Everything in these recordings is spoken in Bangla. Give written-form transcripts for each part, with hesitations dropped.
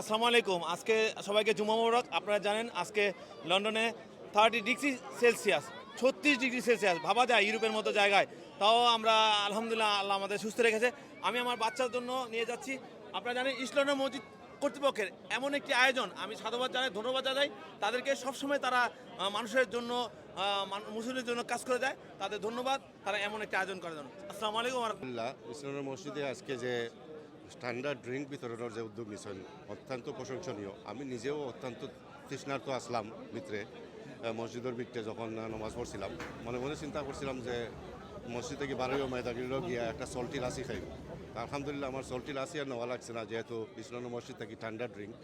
আসসালামু আলাইকুম। আজকে সবাইকে জুমা মোবারক। আপনারা জানেন আজকে লন্ডনে 30 ডিগ্রি সেলসিয়াস, 36 ডিগ্রি সেলসিয়াস, ভাবা যায় ইউরোপের মতো জায়গায়। তাও আমরা আলহামদুলিল্লাহ, আল্লাহ আমাদের সুস্থ রেখেছে। আমি আমার বাচ্চার জন্য নিয়ে যাচ্ছি। আপনারা জানেন ইস্ট লন্ডন মসজিদ কর্তৃপক্ষের এমন একটি আয়োজন, আমি সাধুবাদ জানাই, ধন্যবাদ জানাই তাদেরকে। সবসময় তারা মানুষের জন্য, মুসলিমের জন্য কাজ করে যায়। তাদের ধন্যবাদ, তারা এমন একটি আয়োজন করার জন্য। আসসালামু আলাইকুম। আলহামদুলিল্লাহ, ইসলামের মসজিদে আজকে যে স্ট্যান্ডার্ড ড্রিঙ্ক বিতরণের যে উদ্যোগ নিয়েছেন অত্যন্ত প্রশংসনীয়। আমি নিজেও অত্যন্ত তৃষ্ণার্ত আসলাম ভিতরে মসজিদের ভিতরে যখন নামাজ পড়ছিলাম, মনে মনে চিন্তা করছিলাম যে মসজিদ থেকে বারোই মেয়েদাগিরও গিয়া একটা সল্টি লাসি খাইব। আলহামদুলিল্লাহ আমার সল্টি লাসি আর নেওয়া লাগছে না, যেহেতু ইসলামের মসজিদ থেকে ঠান্ডা ড্রিঙ্ক।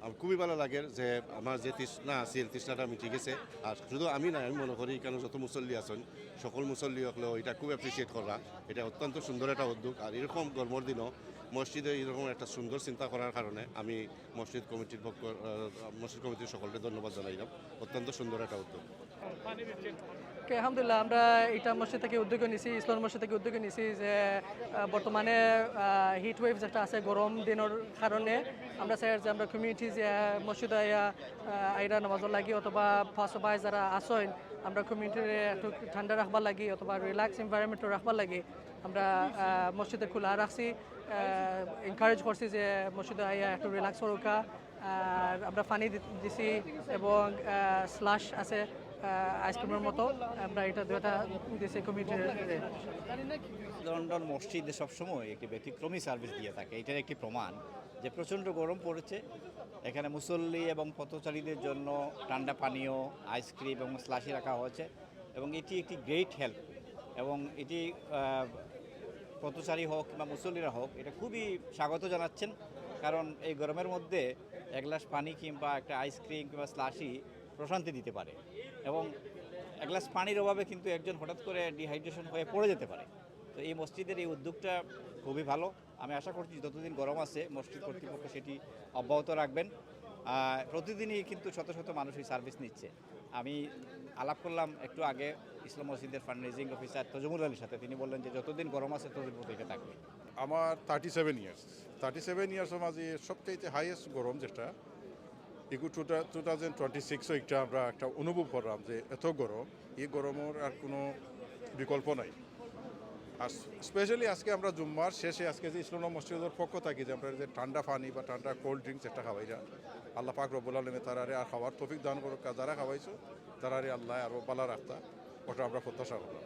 আমার খুবই ভালো লাগে যে আমার যে তৃষ্ণা আছিল তৃষ্ণাটা মিটে গেছে। আর শুধু আমি নাই, আমি মনে করি কেন যত মুসল্লি আছেন সকল মুসল্লি হলেও এটা খুব অ্যাপ্রিসিয়েট করা। এটা অত্যন্ত সুন্দর একটা উদ্যোগ। আর এরকম গরমের দিনও মসজিদে এরকম একটা সুন্দর চিন্তা করার কারণে আমি মসজিদ কমিটির সকলকে ধন্যবাদ জানাইলাম। অত্যন্ত সুন্দর একটা উদ্যোগ। আলহামদুলিল্লাহ, আমরা এটা মসজিদ থেকে উদ্যোগ নিছি, ইসলাম মসজিদ থেকে উদ্যোগ নিছি যে বর্তমানে হিট ওয়েভ যেটা আছে গরম দিনের কারণে আমরা চাই যে আমরা কমিউনিটি যে মসজিদে আইরা নামাজর লাগি অথবা ফাঁসবাই যারা আসেন আমরা কমিউনিটির একটু ঠান্ডা রাখবার লাগি অথবা রিল্যাক্স এনভায়রনমেন্ট রাখবার লাগি আমরা মসজিদে খোলা রাখছি, এনকারেজ করছি যে মসজিদে আইয়া একটু রিল্যাক্স করুকা। আর আমরা পানি দিছি এবং স্লাশ আছে আইসক্রিমের মতো, আমরা এটা দুটা দিয়েছি কমিটির। লন্ডন মসজিদে সবসময় একটি ব্যতিক্রমী সার্ভিস দিয়ে থাকে। এটার একটি প্রমাণ যে প্রচণ্ড গরম পড়েছে, এখানে মুসল্লি এবং পথচারীদের জন্য ঠান্ডা পানীয়, আইসক্রিম এবং স্লাশি রাখা হয়েছে এবং এটি একটি গ্রেট হেল্প। এবং এটি পথচারী হোক কিংবা মুসল্লিরা হোক এটা খুবই স্বাগত জানাচ্ছেন, কারণ এই গরমের মধ্যে এক গ্লাস পানি কিংবা একটা আইসক্রিম কিংবা স্লাশি প্রশান্তি দিতে পারে। এবং এক গ্লাস পানির অভাবে কিন্তু একজন হঠাৎ করে ডিহাইড্রেশন হয়ে পড়ে যেতে পারে। তো এই মসজিদের এই উদ্যোগটা খুবই ভালো। আমি আশা করছি যতদিন গরম আছে মসজিদ কর্তৃপক্ষ সেটি অব্যাহত রাখবেন। প্রতিদিনই কিন্তু শত শত মানুষ এই সার্ভিস নিচ্ছে। আমি আলাপ করলাম একটু আগে ইসলাম মসজিদের ফান্ড রেজিং অফিসার তজমুল আলীর সাথে, তিনি বললেন যে যতদিন গরম আছে ততদিন প্রতিটা থাকবে। আমার 37 ইয়ার্সের মাঝে সবচাইতে হাইয়েস্ট গরম যেটা এগুলো 2026 একটা আমরা একটা অনুভব করলাম যে এত গরম, এই গরমের আর কোনো বিকল্প নাই। আর স্পেশালি আজকে আমরা জুম্মার শেষে আজকে যে ইসলাম মসজিদের পক্ষ থাকি যে আমরা যে ঠান্ডা পানি বা ঠান্ডা কোল্ড ড্রিঙ্কস একটা খাওয়াই যা, আল্লাহ পাক রব্বুল আলামিন তারারে আর খাওয়ার তৌফিক দান করুক। যারা খাওয়াইছো তারারে আল্লাহ আরও বালা রাখতা, ওটা আমরা প্রত্যাশা করলাম।